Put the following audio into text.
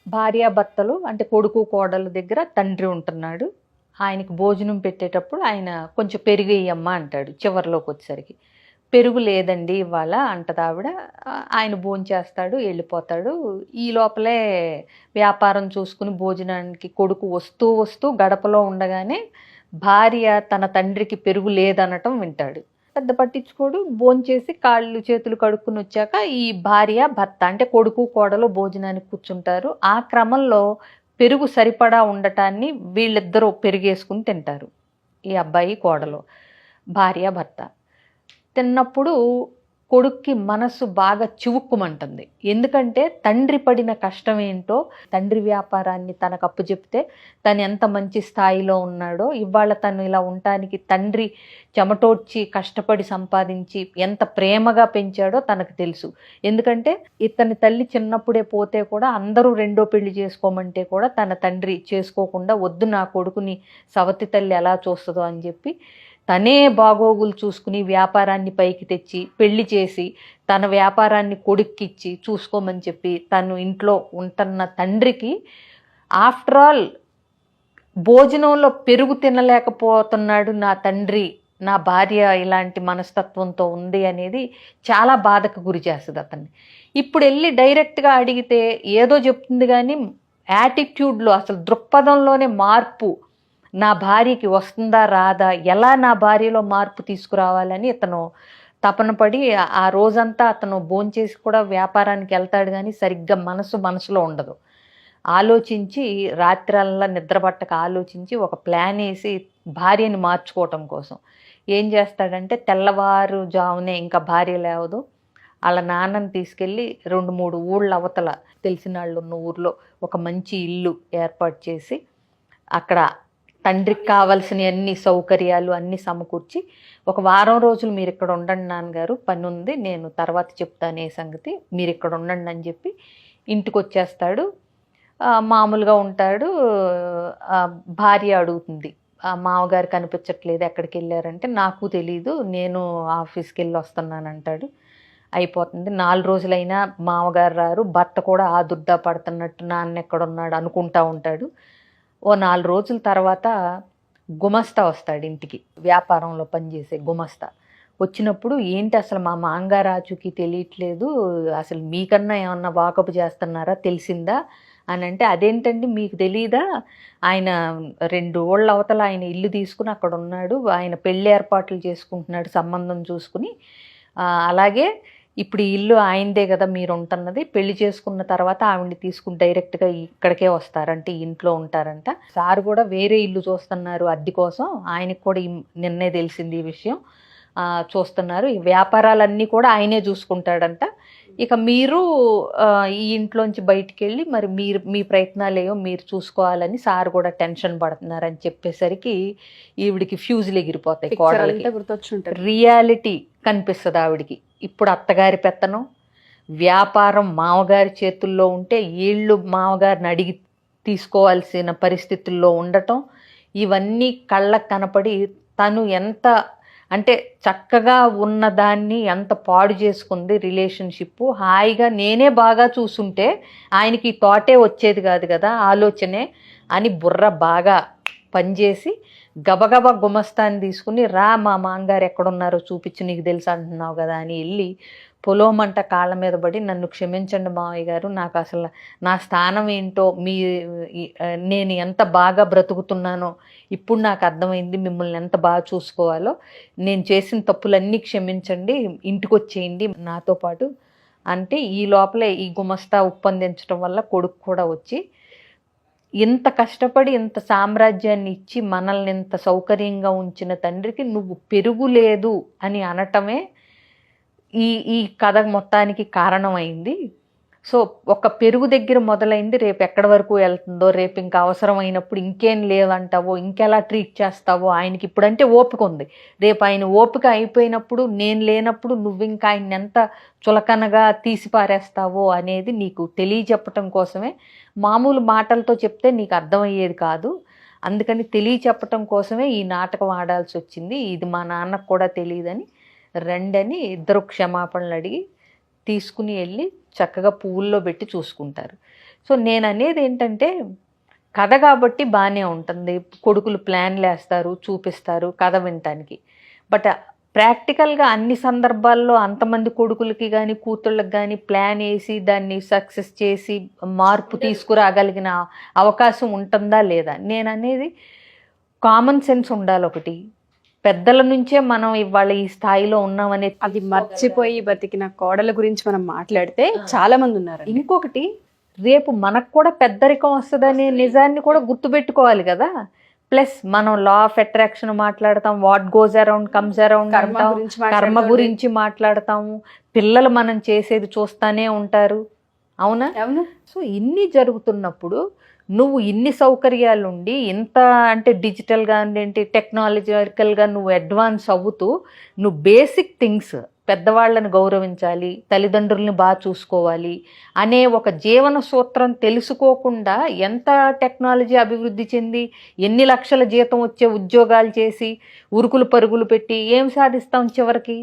భార్యాభర్తలు అంటే కొడుకు కోడలు దగ్గర తండ్రి ఉంటున్నాడు. ఆయనకి భోజనం పెట్టేటప్పుడు ఆయన కొంచెం పెరుగు ఇయ్యమ్మా అంటాడు చివరిలోకి వచ్చేసరికి. పెరుగు లేదండి ఇవాళ అంటదావిడ. ఆయన భోంచేస్తాడు, వెళ్ళిపోతాడు. ఈ లోపలే వ్యాపారం చూసుకుని భోజనానికి కొడుకు వస్తూ వస్తూ గడపలో ఉండగానే భార్య తన తండ్రికి పెరుగు లేదనటం వింటాడు. పెద్ద పట్టించుకోడు. భోంచేసి కాళ్ళు చేతులు కడుక్కుని వచ్చాక ఈ భార్య భర్త అంటే కొడుకు కోడలు భోజనానికి కూర్చుంటారు. ఆ క్రమంలో పెరుగు సరిపడా ఉండటాన్ని వీళ్ళిద్దరూ పెరిగేసుకుని తింటారు. ఈ అబ్బాయి కోడలు, భార్య భర్త. తిన్నప్పుడు కొడుక్కి మనసు బాగా చివుక్కుమంటుంది. ఎందుకంటే తండ్రి పడిన కష్టం ఏంటో, తండ్రి వ్యాపారాన్ని తనకు అప్పచెప్తే తను ఎంత మంచి స్థాయిలో ఉన్నాడో, ఇవాళ తను ఇలా ఉండటానికి తండ్రి చెమటోడ్చి కష్టపడి సంపాదించి ఎంత ప్రేమగా పెంచాడో తనకు తెలుసు. ఎందుకంటే ఇతని తల్లి చిన్నప్పుడే పోతే కూడా అందరూ రెండో పెళ్లి చేసుకోమంటే కూడా తన తండ్రి చేసుకోకుండా, వద్దు నా కొడుకుని సవతి తల్లి ఎలా చూస్తుందో అని చెప్పి తనే బాగోగులు చూసుకుని వ్యాపారాన్ని పైకి తెచ్చి పెళ్లి చేసి తన వ్యాపారాన్ని కొడుక్కిచ్చి చూసుకోమని చెప్పి తను ఇంట్లో ఉంటున్న తండ్రికి ఆఫ్టర్ ఆల్ భోజనంలో పెరుగు తినలేకపోతున్నాడు నా తండ్రి, నా భార్య ఇలాంటి మనస్తత్వంతో ఉంది అనేది చాలా బాధకు గురి చేస్తుంది అతన్ని. ఇప్పుడు వెళ్ళి డైరెక్ట్గా అడిగితే ఏదో చెప్తుంది కానీ యాటిట్యూడ్లో అసలు దృక్పథంలోనే మార్పు నా భార్యకి వస్తుందా రాదా, ఎలా నా భార్యలో మార్పు తీసుకురావాలని ఇతను తపన పడి ఆ రోజంతా అతను భోంచేసి కూడా వ్యాపారానికి వెళ్తాడు కానీ సరిగ్గా మనసులో ఉండదు. ఆలోచించి రాత్రల్లా నిద్రపట్టక ఆలోచించి ఒక ప్లాన్ వేసి భార్యని మార్చుకోవటం కోసం ఏం చేస్తాడంటే తెల్లవారుజామునే ఇంకా భార్య లేవదు వాళ్ళ నాన్నని తీసుకెళ్ళి 2-3 ఊళ్ళ అవతల తెలిసిన వాళ్ళు ఉన్న ఊర్లో ఒక మంచి ఇల్లు ఏర్పాటు చేసి అక్కడ తండ్రికి కావాల్సిన అన్ని సౌకర్యాలు అన్నీ సమకూర్చి ఒక వారం రోజులు మీరు ఇక్కడ ఉండండి నాన్నగారు, పని ఉంది, నేను తర్వాత చెప్తాను ఏ సంగతి, మీరు ఇక్కడ ఉండండి అని చెప్పి ఇంటికి వచ్చేస్తాడు. మామూలుగా ఉంటాడు. భార్య అడుగుతుంది, మామగారు కనిపించట్లేదు ఎక్కడికి వెళ్ళారంటే నాకు తెలీదు, నేను ఆఫీస్కి వెళ్ళి వస్తున్నానంటాడు. అయిపోతుంది. 4 రోజులైనా మామగారు రారు. భర్త కూడా ఆ దుడ్డా పడుతున్నట్టు నాన్న ఎక్కడున్నాడు అనుకుంటా ఉంటాడు. ఓ 4 రోజుల తర్వాత గుమస్తా వస్తాడు ఇంటికి, వ్యాపారంలో పనిచేసే గుమస్తా. వచ్చినప్పుడు ఏంటి అసలు మా మాంగారు ఆచూకీ తెలియట్లేదు, అసలు మీకన్నా ఏమన్నా వాకపు చేస్తున్నారా, తెలిసిందా అని అంటే, అదేంటండి మీకు తెలీదా, ఆయన 2 ఊళ్ళ అవతల ఆయన ఇల్లు తీసుకుని అక్కడ ఉన్నాడు, ఆయన పెళ్ళి ఏర్పాట్లు చేసుకుంటున్నాడు సంబంధం చూసుకుని, అలాగే ఇప్పుడు ఈ ఇల్లు ఆయనదే కదా మీరు ఉంటున్నది, పెళ్లి చేసుకున్న తర్వాత ఆవిడ్ని తీసుకుని డైరెక్ట్గా ఇక్కడికే వస్తారంటే ఇంట్లో ఉంటారంట. సార్ కూడా వేరే ఇల్లు చూస్తున్నారు అద్దె కోసం, ఆయనకు కూడా నిన్నే తెలిసింది ఈ విషయం, చూస్తున్నారు, ఈ వ్యాపారాలన్నీ కూడా ఆయనే చూసుకుంటాడంట. ఇక మీరు ఈ ఇంట్లోంచి బయటికి వెళ్ళి మరి మీ ప్రయత్నాలు ఏవో మీరు చూసుకోవాలని సార్ కూడా టెన్షన్ పడుతున్నారని చెప్పేసరికి ఈవిడికి ఫ్యూజులు ఎగిరిపోతాయి. కోడలికి రియాలిటీ కనిపిస్తుంది ఆవిడికి. ఇప్పుడు అత్తగారి పెత్తనం, వ్యాపారం మామగారి చేతుల్లో ఉంటే వీళ్ళు మామగారిని అడిగి తీసుకోవాల్సిన పరిస్థితుల్లో ఉండటం, ఇవన్నీ కళ్ళకు కనపడి తను ఎంత అంటే చక్కగా ఉన్నదాన్ని ఎంత పాడు చేసుకుంది రిలేషన్షిప్. హాయిగా నేనే బాగా చూసుంటే ఆయనకి తోటే వచ్చేది కాదు కదా ఆలోచనే అని బుర్ర బాగా పనిచేసి గబగబా గుమస్తాన్ని తీసుకుని, రా మా మాంగారు ఎక్కడున్నారో చూపించి నీకు తెలుసు అంటున్నావు కదా అని వెళ్ళి పొలోమంట కాళ్ళ మీద పడి, నన్ను క్షమించండి మావయ్య గారు, నాకు అసలు నా స్థానం ఏంటో, నేను ఎంత బాగా బ్రతుకుతున్నానో ఇప్పుడు నాకు అర్థమైంది, మిమ్మల్ని ఎంత బాగా చూసుకోవాలో, నేను చేసిన తప్పులన్నీ క్షమించండి, ఇంటికి వచ్చేయండి నాతో పాటు అంటే, ఈ లోపలే ఈ గుమస్తా ఉప్పందించడం వల్ల కొడుకు కూడా వచ్చి ఇంత కష్టపడి ఇంత సామ్రాజ్యాన్ని ఇచ్చి మనల్ని ఇంత సౌకర్యంగా ఉంచిన తండ్రికి నువ్వు పెరుగు లేదు అని అనటమే ఈ కథ మొత్తానికి కారణమైంది. సో ఒక పెరుగు దగ్గర మొదలైంది, రేపు ఎక్కడి వరకు వెళ్తుందో, రేపు ఇంకా అవసరమైనప్పుడు ఇంకేం లేదంటావో, ఇంకెలా ట్రీట్ చేస్తావో, ఆయనకి ఇప్పుడంటే ఓపిక ఉంది, రేపు ఆయన ఓపిక అయిపోయినప్పుడు, నేను లేనప్పుడు నువ్వు ఇంకా ఆయన ఎంత చులకనగా తీసి పారేస్తావో అనేది నీకు తెలియచెప్పటం కోసమే. మామూలు మాటలతో చెప్తే నీకు అర్థమయ్యేది కాదు, అందుకని తెలియచెప్పటం కోసమే ఈ నాటకం ఆడాల్సి వచ్చింది, ఇది మా నాన్నకు కూడా తెలియదని రండని ఇద్దరు క్షమాపణలు అడిగి తీసుకుని వెళ్ళి చక్కగా పువ్వుల్లో పెట్టి చూసుకుంటారు. సో నేను అనేది ఏంటంటే కథ కాబట్టి బాగానే ఉంటుంది, కొడుకులు ప్లాన్లు వేస్తారు, చూపిస్తారు కథ వినటానికి. బట్ ప్రాక్టికల్గా అన్ని సందర్భాల్లో అంతమంది కొడుకులకి కానీ కూతుళ్ళకి కానీ ప్లాన్ వేసి దాన్ని సక్సెస్ చేసి మార్పు తీసుకురాగలిగిన అవకాశం ఉంటుందా లేదా? నేను అనేది కామన్ సెన్స్ ఉండాలి ఒకటి. పెద్దల నుంచే మనం ఇవాళ ఈ స్థాయిలో ఉన్నామనే అది మర్చిపోయి బతికిన కోడల గురించి మనం మాట్లాడితే చాలా మంది ఉన్నారు. ఇంకొకటి, రేపు మనకు కూడా పెద్దరికం వస్తుందనే నిజాన్ని కూడా గుర్తుపెట్టుకోవాలి కదా. ప్లస్ మనం లా ఆఫ్ అట్రాక్షన్ మాట్లాడతాం, what goes around comes around, కర్మ గురించి మాట్లాడతాము, పిల్లలు మనం చేసేది చూస్తానే ఉంటారు. అవునా? అవును. సో ఇన్ని జరుగుతున్నప్పుడు నువ్వు ఇన్ని సౌకర్యాలుండి ఇంత అంటే డిజిటల్గా ఏంటి టెక్నాలజికల్గా నువ్వు అడ్వాన్స్ అవుతూ నువ్వు బేసిక్ థింగ్స్, పెద్దవాళ్ళని గౌరవించాలి, తల్లిదండ్రుల్ని బాగా చూసుకోవాలి అనే ఒక జీవన సూత్రం తెలుసుకోకుండా ఎంత టెక్నాలజీ అభివృద్ధి చెంది ఎన్ని లక్షల జీతం వచ్చే ఉద్యోగాలు చేసి ఉరుకులు పరుగులు పెట్టి ఏం సాధిస్తాం చివరికి?